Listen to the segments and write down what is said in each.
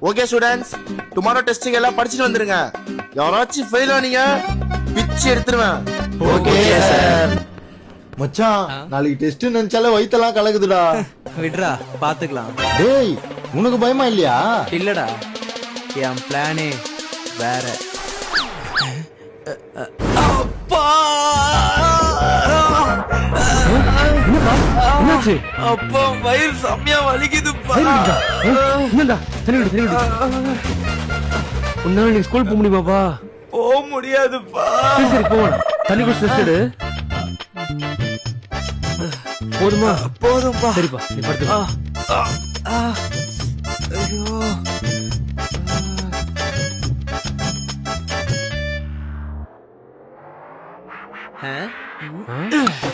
Okay students, tomorrow testing எல்லாம் படிச்சுட்டு வந்துருங்க. யாராச்சும் ஃபெயில் ஆனீங்க பிச்சு எடுத்துருவேன். Okay sir. மச்சான், நாளைக்கு டெஸ்ட் நினைச்சாலே வயித்தெல்லாம் கலக்குதுடா. விட்றா பாத்துக்கலாம். டேய், உனக்கு பயமா இல்லையா? இல்லடா, என் பிளானே வேற. அப்பா! என்னாச்சு? அப்பா வயிறு செம்மையா வலிக்குதுப்பா. என்னடா தண்ணி விடு. உன்னால நீ ஸ்கூல் போக முடியுமாப்பா? போக முடியாதுப்பா. சரி போவேன். தண்ணி குடிச்சு ரெஸ்ட் எடு. போதுமா? போதும்பா. சரிப்பா, நீ படுத்து. ஐயோ.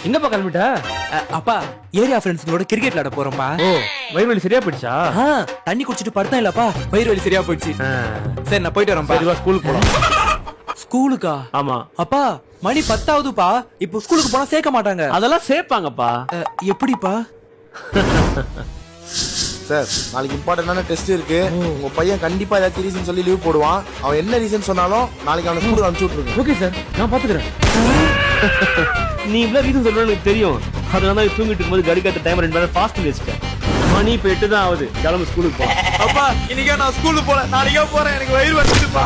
எங்கப்பா கிளம்பிட்ட? அப்பா ஏரியா ஃப்ரெண்ட்ஸ்களோட கிரிக்கெட் விளையாட போறோம்பா. ஓ, வயிறு வலி சரியா போயிடுச்சா? தண்ணி குடிச்சிட்டு படுத்தா இல்லப்பா, வயிறு வலி சரியா போயிடுச்சு. சரி நான் போயிட்டு வரேன்ப்பா. சரிவா, ஸ்கூலுக்கு போலாம். ஸ்கூலுக்கா? ஆமா. அப்பா மணி 10ஆவதுப்பா. இப்போ ஸ்கூலுக்கு போனா சேர்க்க மாட்டாங்க. அதெல்லாம் சேர்ப்பாங்கப்பா. எப்படிப்பா? சார், நாளைக்கு இம்பார்ட்டன்டான டெஸ்ட் இருக்கு. உங்க பையன் கண்டிப்பா ஏதாச்சும் ரீசன் சொல்லி லீவ் போடுவான். அவன் என்ன ரீசன் சொன்னாலும் நாளைக்கு அவனை ஸ்கூலுக்கு அனுப்பிச்சு விட்டுருங்க. ஓகே சார், நான் பாத்துக்கிறேன். நீ இவ்வளவு ரீசன் சொல்ற எனக்கு தெரியும். அதனால தான் தூங்கிட்டு இருக்கும்போது கடி காத்த டைம் 2 நேரம் ஃபாஸ்ட் வச்சிட்டேன். மணி இப்ப 8 தான் ஆகுது. கிளம்பு, ஸ்கூலுக்கு போ. அப்பா இன்னைக்கே நான் ஸ்கூலுக்கு போல, நாளைக்கே போறேன். எனக்கு வயிறு வலிக்குதுப்பா.